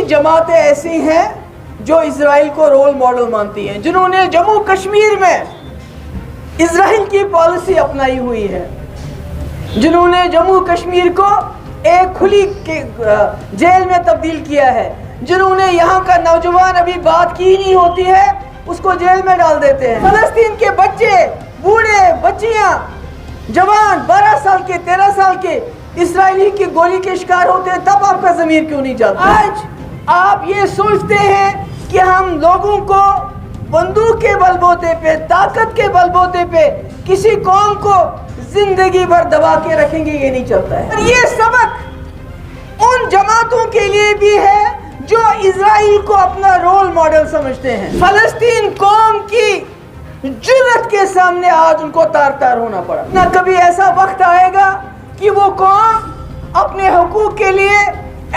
जमातें ऐसी हैं जो इजराइल को रोल मॉडल मानती हैं, जिन्होंने जम्मू कश्मीर में इजराइल की पॉलिसी अपनाई हुई है, जिन्होंने जम्मू कश्मीर को एक खुली जेल में तब्दील किया है, जिन्होंने यहाँ का नौजवान अभी बात की नहीं होती है उसको जेल में डाल देते हैं। फलस्तीन के बच्चे, बूढ़े, बच्चियाँ, जवान 12 साल के, 13 साल के इजरायली की गोली के शिकार होते हैं, तब आपका ज़मीर क्यों नहीं जाता? आज आप ये सोचते हैं कि हम लोगों को बंदूक के बलबूते पे, ताकत के बलबूते पे किसी कौम को जिंदगी भर दबा के रखेंगे, ये नहीं चलता है। ये सबक उन जमातों के लिए भी है जो इजराइल को अपना रोल मॉडल समझते हैं। फलस्तीन कौम की जुर्रत के सामने आज उनको तार तार होना पड़ा। ना कभी ऐसा वक्त आएगा कि वो कौम अपने हुकूक के लिए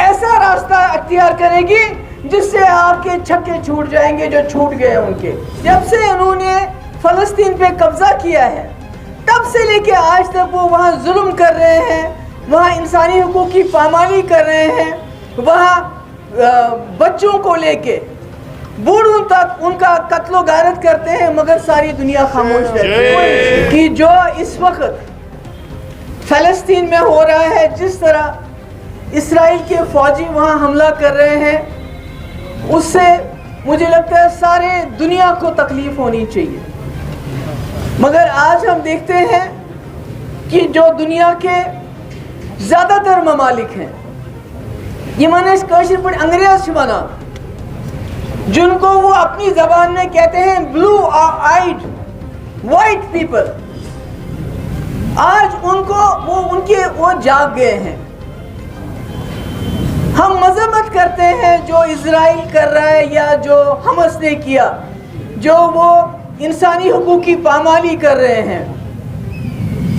ऐसा रास्ता अख्तियार करेगी जिससे आपके छक्के छूट जाएंगे जो छूट गए उनके। जब से उन्होंने फलस्तीन पे कब्जा किया है तब से लेके आज तक वो वहाँ जुल्म कर रहे हैं, वहाँ इंसानी हुकूक की पामाली कर रहे हैं, वहाँ बच्चों को लेके बूढ़ों तक उनका कत्लो गारत करते हैं, मगर सारी दुनिया खामोश रहती है कि जो इस वक्त फलस्तीन में हो रहा है, जिस तरह इस्राइल के फौजी वहाँ हमला कर रहे हैं, उससे मुझे लगता है सारे दुनिया को तकलीफ होनी चाहिए। मगर आज हम देखते हैं कि जो दुनिया के ज़्यादातर ममालिक हैं, ये माने इस कशिर पर अंग्रेज बना, जिनको वो अपनी ज़बान में कहते हैं ब्लू आइड वाइट पीपल, आज उनको वो जाग गए हैं। हम मजम्मत करते हैं जो इजराइल कर रहा है या जो हमस ने किया, जो वो इंसानी हुकूक की पामाली कर रहे हैं,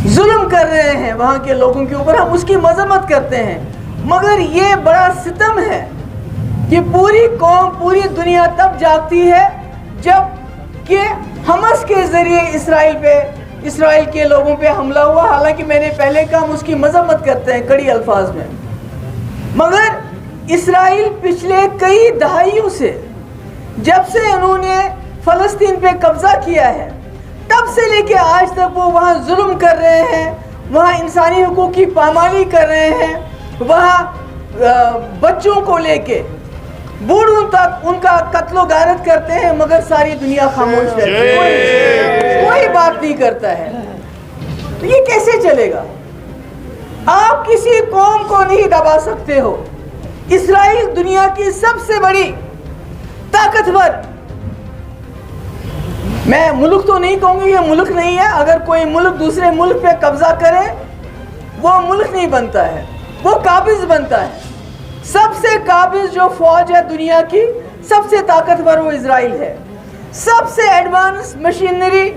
जुल्म कर रहे हैं वहाँ के लोगों के ऊपर, हम उसकी मजम्मत करते हैं। मगर ये बड़ा सितम है कि पूरी कौम, पूरी दुनिया तब जागती है जब कि हमस के ज़रिए इस्राइल के लोगों पे हमला हुआ। हालांकि मैंने पहले कहा हम उसकी मजम्मत करते हैं कड़ी अल्फाज में, मगर इस्राइल पिछले कई दहाइयों से, जब से उन्होंने फ़लस्तीन पे कब्ज़ा किया है, तब से लेके आज तक वो वहाँ जुल्म कर रहे हैं, वहाँ इंसानी हुकूक की पामाली कर रहे हैं, वहाँ बच्चों को लेके बूढ़ों तक उनका कत्लो गारत करते हैं, मगर सारी दुनिया खामोश रहती है, कोई बात नहीं करता है। तो ये कैसे चलेगा? आप किसी कौम को नहीं दबा सकते हो। इस्राइल दुनिया की सबसे बड़ी ताकतवर, मैं मुल्क तो नहीं कहूँगी, ये मुल्क नहीं है, अगर कोई मुल्क दूसरे मुल्क पे कब्जा करे वो मुल्क नहीं बनता है, वो काबिज बनता है। सबसे काबिज जो फौज है दुनिया की, सबसे ताकतवर वो इजराइल है। सबसे एडवांस मशीनरी,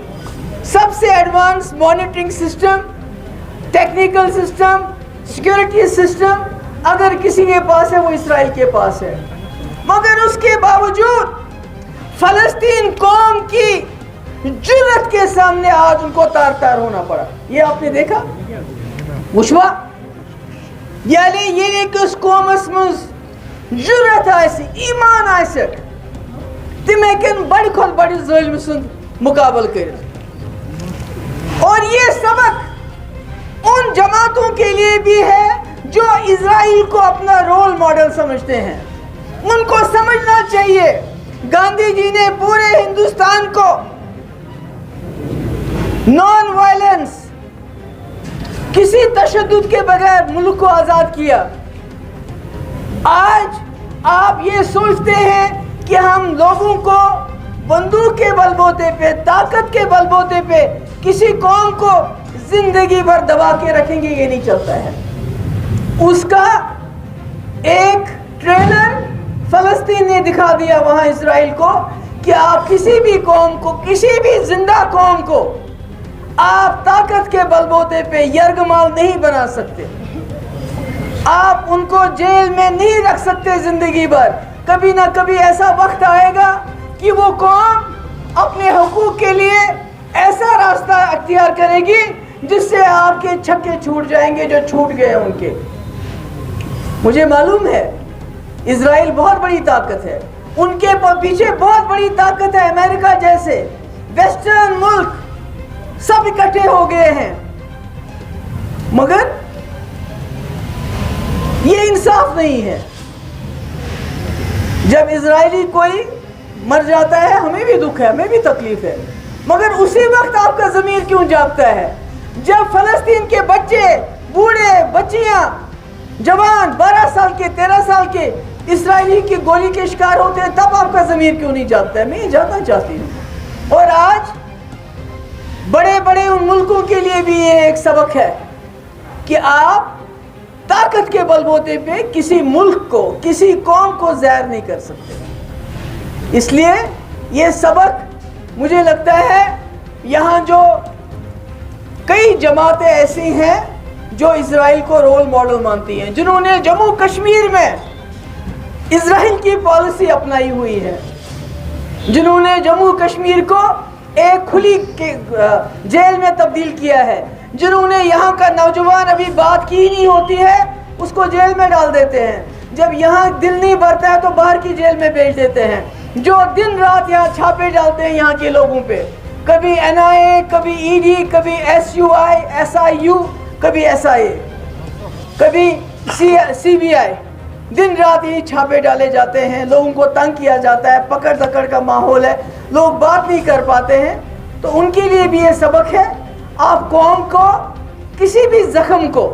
सबसे advance monitoring system, technical system, security system अगर किसी के पास है वो इजराइल के पास है। मगर उसके बावजूद फलस्तीन कौम की जुर्रत के सामने आज उनको तार तार होना पड़ा। ये आपने देखा मुशवा, यानी ये कि उस कौमस में जुर्रत आयसी, ईमान आयसे, तिम हेकन बड़ खोल बड़ी ज़ुल्म सुन मुकाबल कर। और ये सबक उन जमातों के लिए भी है जो इजराइल को अपना रोल मॉडल समझते हैं। उनको समझना चाहिए गांधी जी ने पूरे हिंदुस्तान को नॉन वायलेंस, किसी तशद्दुद के बगैर मुल्क को आज़ाद किया। आज आप ये सोचते हैं कि हम लोगों को बंदूक के बलबूते पे, ताकत के बलबूते पे किसी कौम को जिंदगी भर दबा के रखेंगे, ये नहीं चलता है। उसका एक ट्रेलर फलस्तीन ने दिखा दिया वहां इजराइल को कि आप किसी भी कौम को, किसी भी जिंदा कौम को आप ताकत के बलबूते पे यरगमाल नहीं बना सकते, आप उनको जेल में नहीं रख सकते जिंदगी भर। कभी ना कभी ऐसा वक्त आएगा कि वो कौम अपने हुकूक के लिए ऐसा रास्ता अख्तियार करेगी जिससे आपके छक्के छूट जाएंगे जो छूट गए उनके। मुझे मालूम है इजराइल बहुत बड़ी ताकत है, उनके पीछे बहुत बड़ी ताकत है, अमेरिका जैसे वेस्टर्न मुल्क सब इकट्ठे हो गए हैं, मगर ये इंसाफ नहीं है। जब इजरायली कोई मर जाता है हमें भी दुख है, हमें भी तकलीफ है, मगर उसी वक्त आपका ज़मीर क्यों जागता है? जब फलस्तीन के बच्चे, बूढ़े, बच्चियां, जवान 12 साल के, 13 साल के इजरायली की गोली के शिकार होते हैं, तब आपका ज़मीर क्यों नहीं जागता है? मैं ये जानना चाहती हूँ। और आज बड़े बड़े उन मुल्कों के लिए भी ये एक सबक है कि आप ताकत के बलबूते पे किसी मुल्क को, किसी कौम को ज़हर नहीं कर सकते। इसलिए ये सबक मुझे लगता है यहाँ जो कई जमातें ऐसी हैं जो इजराइल को रोल मॉडल मानती हैं, जिन्होंने जम्मू कश्मीर में इजराइल की पॉलिसी अपनाई हुई है, जिन्होंने जम्मू कश्मीर को एक खुली जेल में तब्दील किया है, जिन्होंने यहाँ का नौजवान अभी बात की ही नहीं होती है उसको जेल में डाल देते हैं, जब यहाँ दिल नहीं भरता है तो बाहर की जेल में भेज देते हैं, जो दिन रात यहाँ छापे डालते हैं यहाँ के लोगों पे, कभी NIA, कभी ED, कभी SUI, SIU, कभी SIA, कभी CBI, दिन रात ये छापे डाले जाते हैं, लोगों को तंग किया जाता है, पकड़ दकड़ का माहौल है, लोग बात नहीं कर पाते हैं। तो उनके लिए भी ये सबक है, आप कौम को, किसी भी जख्म को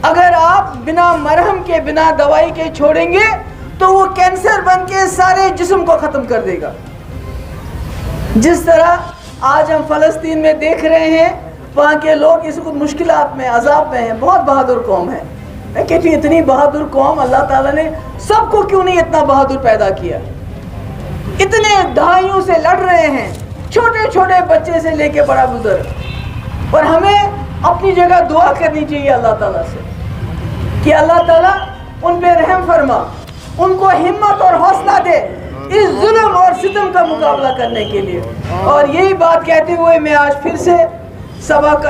अगर आप बिना मरहम के, बिना दवाई के छोड़ेंगे तो वो कैंसर बन के सारे जिस्म को ख़त्म कर देगा। जिस तरह आज हम फ़लस्तीन में देख रहे हैं, वहाँ के लोग इस मुश्किलात में, अजाब में हैं। बहुत बहादुर कौम है। मैं कहती हूँ इतनी बहादुर कौम, अल्लाह ताला ने सबको क्यों नहीं इतना बहादुर पैदा किया? इतने दहाइयों से लड़ रहे हैं, छोटे छोटे बच्चे से लेके बड़ा बुजुर्ग। और हमें अपनी जगह दुआ करनी चाहिए अल्लाह ताला से कि अल्लाह ताला उन पे रहम फरमा, उनको हिम्मत और हौसला दे इस जुल्म और सितम का मुकाबला करने के लिए। और यही बात कहते हुए मैं आज फिर से सभा का